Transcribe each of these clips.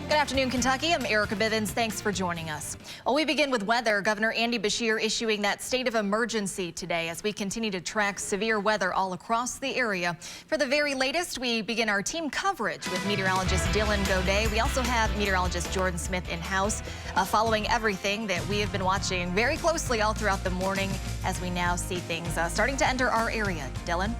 Good afternoon, Kentucky. I'm Erica Bivens. Thanks for joining us. Well, we begin with weather. Governor Andy Beshear issuing that state of emergency today as we continue to track severe weather all across the area. For the very latest, we begin our team coverage with meteorologist Dylan Godet. We also have meteorologist Jordan Smith in-house following everything that we have been watching very closely all throughout the morning as we now see things starting to enter our area. Dylan?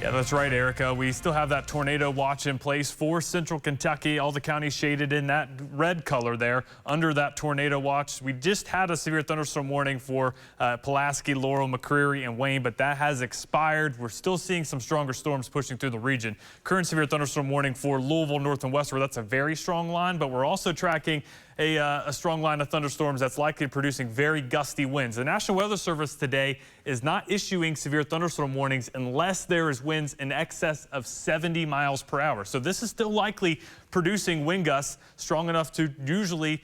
Yeah, that's right, Erica. We still have that tornado watch in place for central Kentucky. All the counties shaded in that red color there under that tornado watch. We just had a severe thunderstorm warning for Pulaski, Laurel, McCreary, and Wayne, but that has expired. We're still seeing some stronger storms pushing through the region. Current severe thunderstorm warning for Louisville, North and Westward. That's a very strong line, but we're also tracking a strong line of thunderstorms that's likely producing very gusty winds. The National Weather Service today is not issuing severe thunderstorm warnings unless there is winds in excess of 70 miles per hour. So this is still likely producing wind gusts strong enough to usually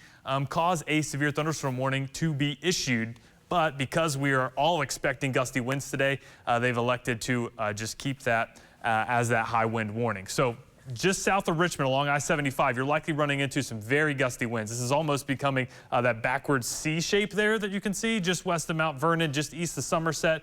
cause a severe thunderstorm warning to be issued. But because we are all expecting gusty winds today, they've elected to just keep that as that high wind warning. So just south of Richmond along I-75, you're likely running into some very gusty winds. This is almost becoming that backwards C shape there that you can see just west of Mount Vernon, just east of Somerset,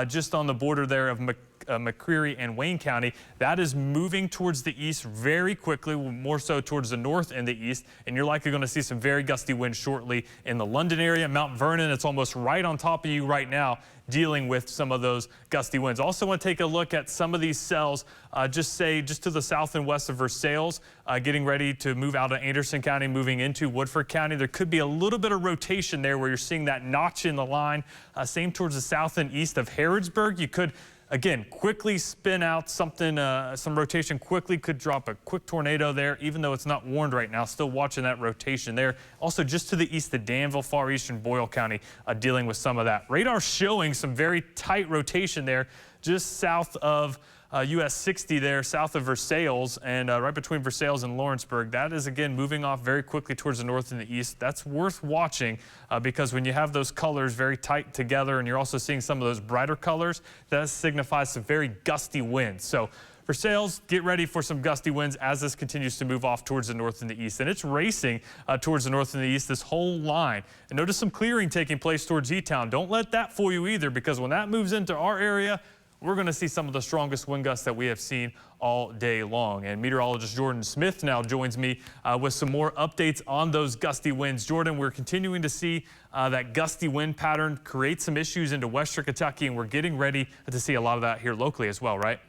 just on the border there of McCreary and Wayne County. That is moving towards the east very quickly, more so towards the north and the east, and you're likely going to see some very gusty winds shortly in the London area. Mount Vernon, it's almost right on top of you right now, dealing with some of those gusty winds. Also want to take a look at some of these cells just to the south and west of Versailles, getting ready to move out of Anderson County, moving into Woodford County. There could be a little bit of rotation there where you're seeing that notch in the line. Same towards the south and east of Harrodsburg. You could again quickly spin out something, some rotation quickly could drop a quick tornado there, even though it's not warned right now. Still watching that rotation there. Also just to the east of Danville, far eastern Boyle County, dealing with some of that. Radar showing some very tight rotation there just south of US 60 there, south of Versailles, and right between Versailles and Lawrenceburg. That is, again, moving off very quickly towards the north and the east. That's worth watching because when you have those colors very tight together and you're also seeing some of those brighter colors, that signifies some very gusty winds. So Versailles, get ready for some gusty winds as this continues to move off towards the north and the east. And it's racing towards the north and the east, this whole line. And notice some clearing taking place towards E-Town. Don't let that fool you either, because when that moves into our area, we're going to see some of the strongest wind gusts that we have seen all day long. And meteorologist Jordan Smith now joins me with some more updates on those gusty winds. Jordan, we're continuing to see that gusty wind pattern create some issues into western Kentucky, and we're getting ready to see a lot of that here locally as well, right?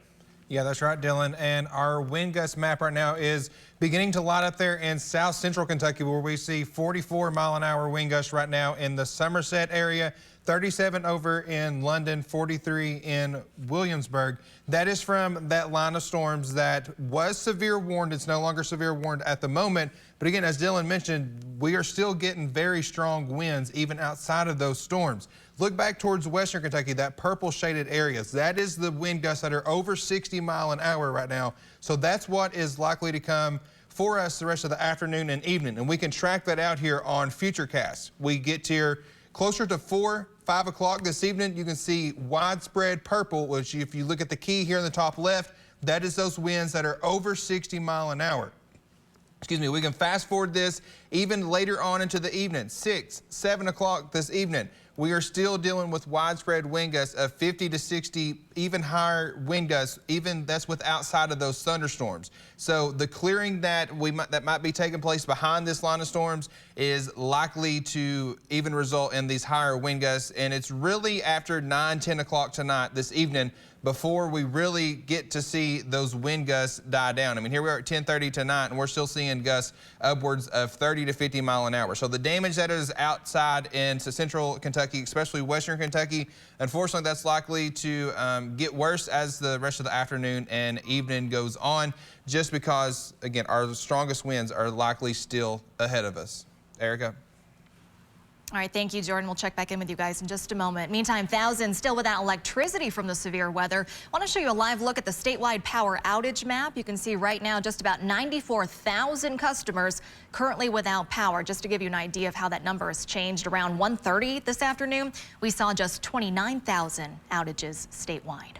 Yeah, that's right, Dylan. And our wind gust map right now is beginning to light up there in south central Kentucky, where we see 44-mile-an-hour wind gusts right now in the Somerset area, 37 over in London, 43 in Williamsburg. That is from that line of storms that was severe warned. It's no longer severe warned at the moment. But again, as Dylan mentioned, we are still getting very strong winds even outside of those storms. Look back towards western Kentucky, that purple shaded areas. That is the wind gusts that are over 60 miles an hour right now. So that's what is likely to come for us the rest of the afternoon and evening. And we can track that out here on Futurecast. We get here closer to 5 o'clock this evening. You can see widespread purple, which if you look at the key here in the top left, that is those winds that are over 60 miles an hour. Excuse me, we can fast forward this even later on into the evening, 6, 7 o'clock this evening. We are still dealing with widespread wind gusts of 50 to 60, even higher wind gusts, even that's with outside of those thunderstorms. So the clearing that might be taking place behind this line of storms is likely to even result in these higher wind gusts. And it's really after 9, 10 o'clock tonight this evening before we really get to see those wind gusts die down. I mean, here we are at 10:30 tonight, and we're still seeing gusts upwards of 30 to 50 miles an hour. So the damage that is outside into central Kentucky, especially western Kentucky, unfortunately, that's likely to get worse as the rest of the afternoon and evening goes on, just because, again, our strongest winds are likely still ahead of us. Erica? All right, thank you, Jordan. We'll check back in with you guys in just a moment. Meantime, thousands still without electricity from the severe weather. I want to show you a live look at the statewide power outage map. You can see right now just about 94,000 customers currently without power. Just to give you an idea of how that number has changed, around 1:30 this afternoon, we saw just 29,000 outages statewide.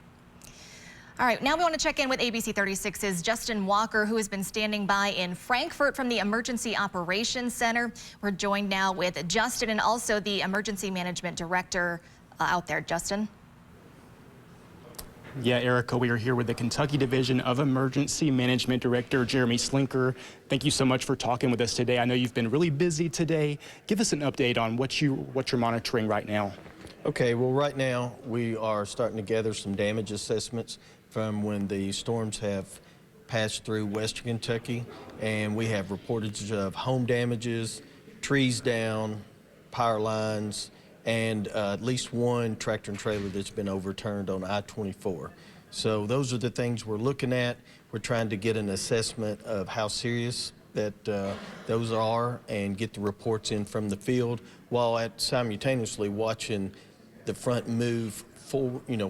All right, now we want to check in with ABC 36's Justin Walker, who has been standing by in Frankfort from the Emergency Operations Center. We're joined now with Justin and also the Emergency Management Director out there. Justin. Yeah, Erica, we are here with the Kentucky Division of Emergency Management Director, Jeremy Slinker. Thank you so much for talking with us today. I know you've been really busy today. Give us an update on what you're monitoring right now. Okay, well, right now we are starting to gather some damage assessments from when the storms have passed through western Kentucky, and we have reportage of home damages, trees down, power lines, and at least one tractor and trailer that's been overturned on I-24. So those are the things we're looking at. We're trying to get an assessment of how serious that those are and get the reports in from the field, while simultaneously watching the front move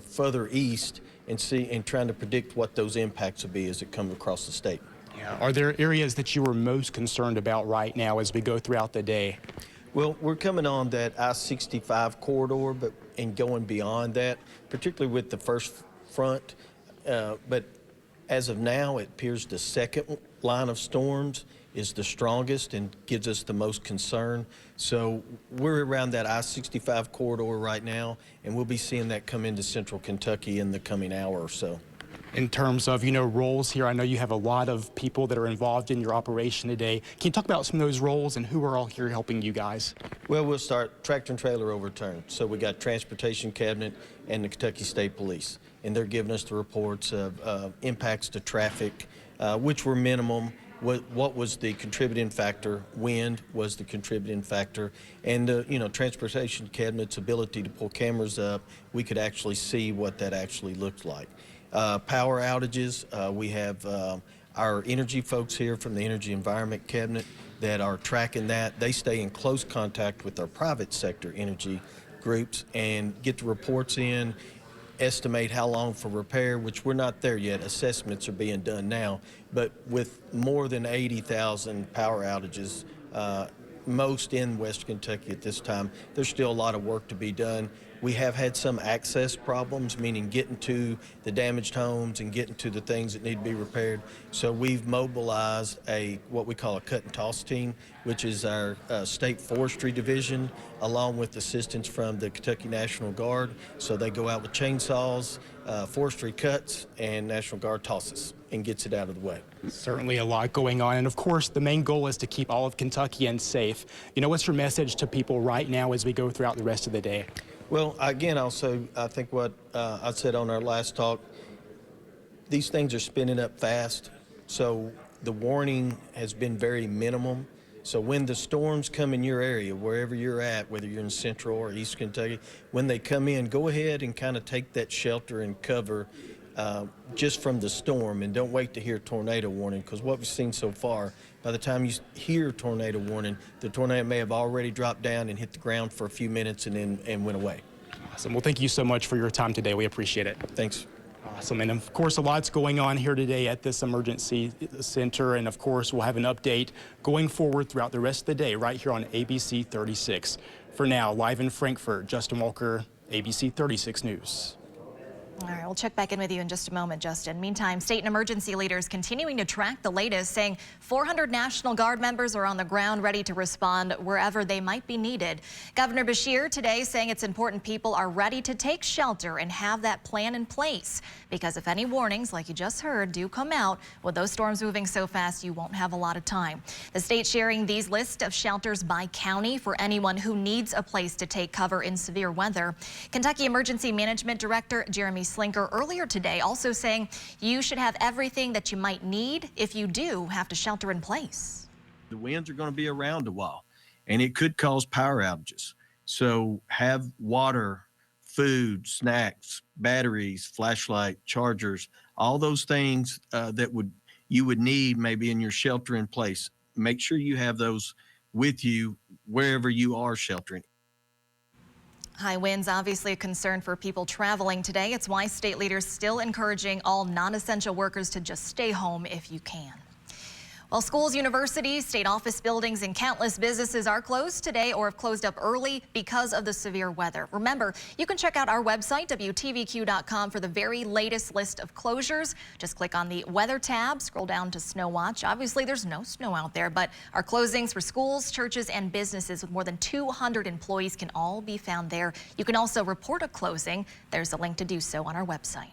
further east and trying to predict what those impacts will be as it comes across the state. Yeah. Are there areas that you are most concerned about right now as we go throughout the day? Well, we're coming on that I-65 corridor, and going beyond that, particularly with the first front. But as of now, it appears the second line of storms is the strongest and gives us the most concern. So we're around that I-65 corridor right now, and we'll be seeing that come into central Kentucky in the coming hour or so. In terms of, roles here, I know you have a lot of people that are involved in your operation today. Can you talk about some of those roles and who are all here helping you guys? Well, we'll start tractor and trailer overturned. So we got Transportation Cabinet and the Kentucky State Police, and they're giving us the reports of impacts to traffic, which were minimum. What was the contributing factor? Wind was the contributing factor, and Transportation Cabinet's ability to pull cameras up, we could actually see what that actually looked like. Power outages, we have our energy folks here from the Energy Environment Cabinet that are tracking that. They stay in close contact with our private sector energy groups and get the reports in, estimate how long for repair, which we're not there yet. Assessments are being done now, but with more than 80,000 power outages, most in West Kentucky at this time, there's still a lot of work to be done. We have had some access problems, meaning getting to the damaged homes and getting to the things that need to be repaired. So we've mobilized what we call a cut and toss team, which is our state forestry division, along with assistance from the Kentucky National Guard. So they go out with chainsaws, forestry cuts, and National Guard tosses and gets it out of the way. Certainly a lot going on, and of course the main goal is to keep all of Kentuckians safe. What's your message to people right now as we go throughout the rest of the day? Well, again, also, I think what I said on our last talk, these things are spinning up fast, so the warning has been very minimum. So when the storms come in your area, wherever you're at, whether you're in central or east Kentucky, when they come in, go ahead and kind of take that shelter and cover just from the storm, and don't wait to hear tornado warning, because what we've seen so far, by the time you hear tornado warning, the tornado may have already dropped down and hit the ground for a few minutes and went away. Awesome. Well, thank you so much for your time today. We appreciate it. Thanks. Awesome. And of course, a lot's going on here today at this emergency center. And of course, we'll have an update going forward throughout the rest of the day right here on ABC 36. For now, live in Frankfort, Justin Walker, ABC 36 News. All right, we'll check back in with you in just a moment, Justin. Meantime, state and emergency leaders continuing to track the latest, saying 400 National Guard members are on the ground ready to respond wherever they might be needed. Governor Beshear today saying it's important people are ready to take shelter and have that plan in place, because if any warnings, like you just heard, do come out, with those storms moving so fast, you won't have a lot of time. The state sharing these lists of shelters by county for anyone who needs a place to take cover in severe weather. Kentucky Emergency Management Director Jeremy Slinker earlier today also saying you should have everything that you might need if you do have to shelter in place. The winds are going to be around a while, and it could cause power outages. So have water, food, snacks, batteries, flashlight, chargers, all those things that you would need maybe in your shelter in place. Make sure you have those with you wherever you are sheltering. High winds obviously a concern for people traveling today. It's why state leaders still encouraging all non-essential workers to just stay home if you can. Well, Well, schools, universities, state office buildings, and countless businesses are closed today or have closed up early because of the severe weather. Remember, you can check out our website, WTVQ.com, for the very latest list of closures. Just click on the weather tab, scroll down to Snow Watch. Obviously, there's no snow out there, but our closings for schools, churches, and businesses with more than 200 employees can all be found there. You can also report a closing. There's a link to do so on our website.